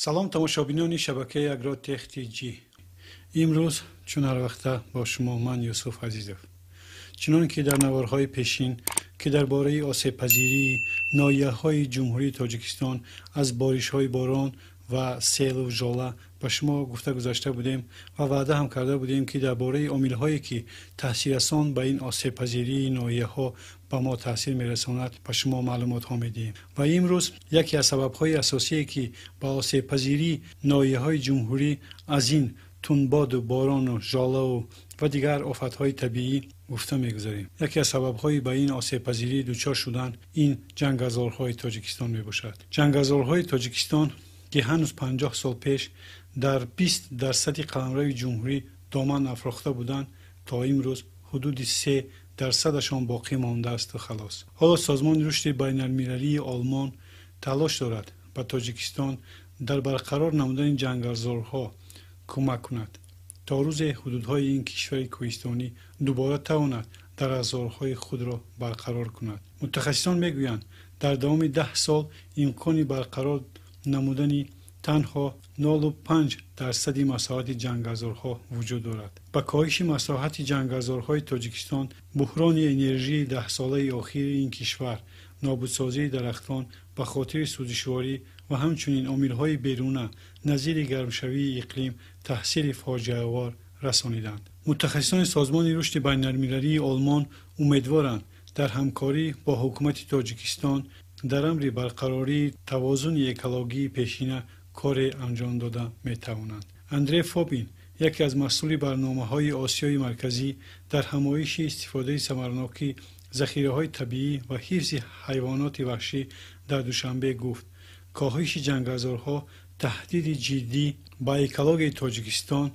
سلام تماشابینان شبکه اگرا تختی جی. امروز چون هر وقته با شما من یوسف عزیزم. چنان که در نوارهای پیشین که درباره آسیب پذیری ناحیه‌های جمهوری تاجیکستان از بارش‌های باران و سیل و ژاله با شما گفته گذاشته بودیم و وعده هم کرده بودیم که درباره عامل‌هایی که تاثیررسان به این آسیب پذیری ناحیه‌ها به ما تاثیر می‌رساند به شما معلومات ها می‌دهیم. و امروز یکی از سبب‌های اساسی که به آسیب پذیری ناحیه‌های جمهوری از این تندباد و باران و ژاله و دیگر آفت‌های طبیعی گفته می‌گذاریم. یکی از سبب‌های به این آسیب پذیری دچار شدن این جنگ‌افزارهای تاجیکستان میباشد. جنگ‌افزارهای تاجیکستان که هنوز 50 سال پیش در 20% قلمرو جمهوری دامن افراخته بودند، تا امروز حدود 3% باقی مانده است و خلاص. حالا سازمان رشد بین‌المللی آلمان تلاش دارد به تاجیکستان در برقرار نمودن جنگ‌افزارها کمک کند تا روز حدودهای این کشور کوهستانی دوباره تواند در افزارهای خود را برقرار کند. متخصصان میگویند در دوام 10 سال امکان برقرار نمودن تنها 0.5% مساحت جنگ‌افزارها وجود دارد. با کاهش مساحت جنگ‌افزارهای تاجیکستان، بحران انرژی 10 ساله اخیر این کشور، نابودسازی درختان به خاطر سوزشواری و همچنین عامل‌های بیرونه نظیر گرمشوی اقلیم تاثیر فاجعه‌آور رسانیدند. متخصصان سازمان رشد بین‌المللی آلمان امیدوارند در همکاری با حکومت تاجیکستان در امر برقراری توازن اکولوژی پیشینه کار انجام داده می‌توانند. اندری فابین، یکی از مسئول برنامه‌های آسیای مرکزی در همایش استفاده ثمرناک ذخیره‌های طبیعی و حفظ حیوانات وحشی در دوشنبه گفت: کاهش جنگ‌افزارها تهدید جدی به اکولوژی تاجیکستان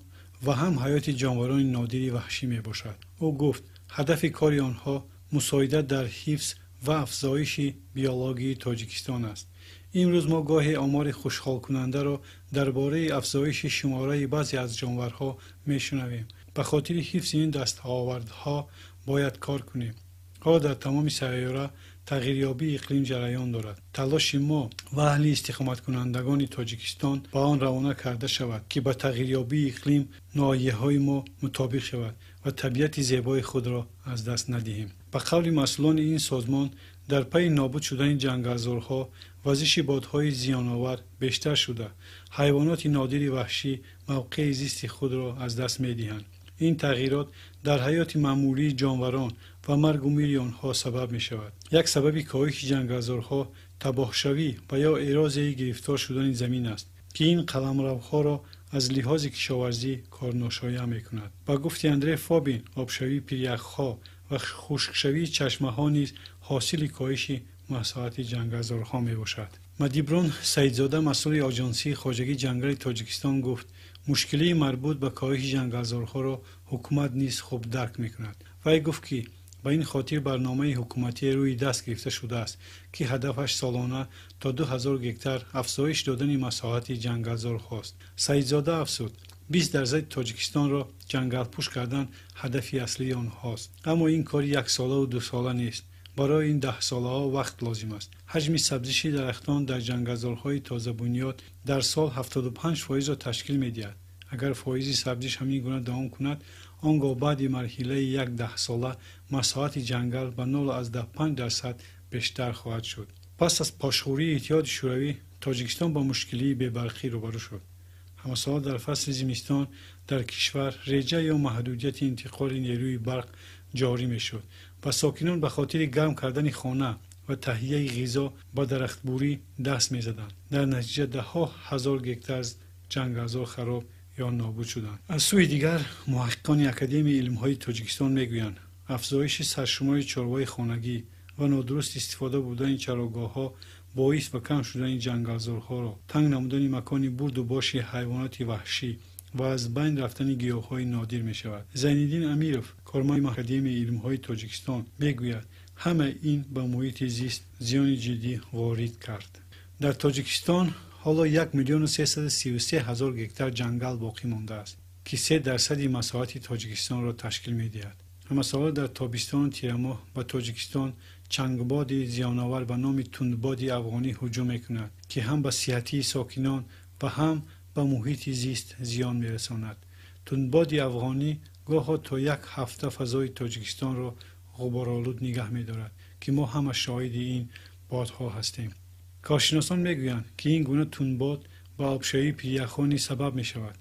و هم حیات جانوران نادر وحشی میباشد. او گفت هدف کار آنها مساعدت در حفظ و افزایش بیولوژی تاجیکستان است. امروز ما گاهی آمار خوشحال کننده را درباره افزایش شماره بعضی از جانورها میشنویم. به خاطر حفظ این دستاوردها باید کار کنیم. حالا در تمام سیاره تغییریابی اقلیم جریان دارد. تلاش ما و اهل استقامت کنندگان تاجیکستان با آن روانه کرده شود که با تغییریابی اقلیم ناحیه‌های ما مطابق شود و طبیعت زیبای خود را از دست ندهیم. به قول مسئولان این سازمان، در پی نابود شدن جنگ‌افزارها وزش بادهای زیان‌آور بیشتر شده، حیوانات نادر وحشی موقع زیست خود را از دست می‌دهند. این تغییرات در حیات معمولی جانوران و مرگ و میر آنها سبب می شود. یک سبب کاهش جنگ‌افزارها تباهشوی و یا اراضی گرفتار شدن زمین است که این قلمروها را از لحاظ کشاورزی کارناشایان می کند. با گفت اندری فابین، آبشوی پیریخ‌ها و خشکشوی چشمه‌ها نیز حاصل کاهش مساحت جنگ‌افزارها می باشد. مدیبران سیدزاده، مسئول آژانسی خواجگی جنگل تاجیکستان گفت مشکلی مربوط به کاهش جنگ‌افزارها را حکومت نیز خوب درک می‌کند. وی گفت که به این خاطر برنامه حکومتی روی دست گرفته شده است که هدفش سالانه تا 2000 هکتار افزایش دادن مساحت جنگ‌افزارها است. سیدزاده افزود 20% تاجیکستان را جنگل پوش کردن هدف اصلی آنهاست. اما این کار 1 ساله و 2 ساله نیست. برای این 10 ساله ها وقت لازم است. حجم سبزش درختان در جنگ‌افزارهای تازه بنیاد در سال 75% را تشکیل می‌دهد. اگر فایز سبزش همین گونه دوام کند، آنگاه بعد مرحله 10 ساله مساحت جنگل به 0.5% بیشتر خواهد شد. پس از پاشخوری اتحاد شوروی، تاجیکستان با مشکلی بی‌برقی روبرو شد. همسال در فصل زمستان در کشور رجه یا محدودیت انتقال نیروی برق جاری می‌شد و ساکنان به خاطر گرم کردن خانه و تهیه غذا با درختبوری دست می‌زدند. در نتیجه 10,000 هکتار جنگ‌افزار خراب یا نابود شدند. از سوی دیگر محققان اکادمی علم‌های تاجیکستان می‌گویند افزایش سرشمار چراهای خانگی و نادرست استفاده بودن چراگاه‌ها باعث به کم شدن جنگ‌افزارها را، تنگ نمودن مکان برد و باش حیوانات وحشی و از بین رفتن گیاه‌های نادر می‌شود. زین‌الدین امیرов، کارمند اکادمی علم‌های تاجیکستان، می‌گوید همه این به محیط زیست زیان جدی وارد کرد. در تاجیکستان حالا 1,333,000 هکتار جنگل باقی مانده است که 3% مساحت تاجیکستان را تشکیل می‌دهد. مثلا در تابستان تیر ماه به تاجیکستان چنگباد زیان‌آور به نام تندباد افغانی هجوم می‌کند که هم به صحت ساکنان و هم به محیط زیست زیان میرساند. تندباد افغانی گاه تا یک هفته فضای تاجیکستان را غبارآلود نگه می‌دارد که ما هم شاهد این بادها هستیم. کارشناسان میگویند که این گونه تندباد به آبشایی پیریخانی سبب می شود.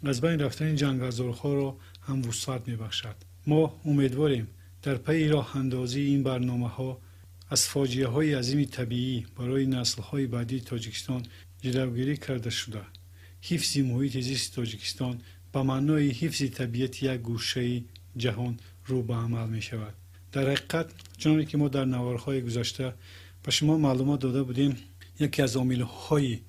از بین رفتن جنگلزارها را هم وسعت می بخشد. ما امیدواریم در پی راه اندازی این برنامه ها از فاجعه های عظیم طبیعی برای نسل های بعدی تاجیکستان جلوگیری کرده شده. حفظ محیط زیست تاجیکستان به معنای حفظ طبیعت یک گوشه جهان رو به عمل می شود. در حقیقت چنانکه که ما در نوارهای گذشته به شما معلومات داده بودیم، یکی از عامل‌های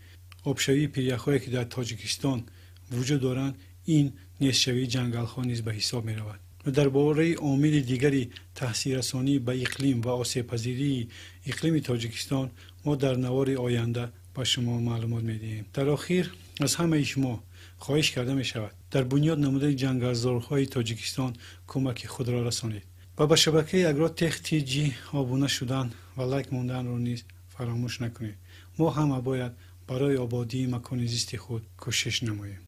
آبشویی پیریخ‌هایی که در تاجیکستان وجود دارند این نیست‌شوی جنگل‌ها نیز به حساب می‌رود. و درباره عامل دیگری تاثیررسانی به اقلیم و آسیب‌پذیری اقلیم تاجیکستان ما در نوار آینده به شما معلومات می‌دهیم. در آخر از همه شما خواهش کرده می‌شود در بنیاد نمودن جنگلزارهای تاجیکستان کمک خود را رسانید و به شبکه اگرو-تخ-TG آبونه شدن و لایک موندن را نیز فراموش نکنید. ما هم باید برای آبادی مکان زیست خود کوشش نماییم.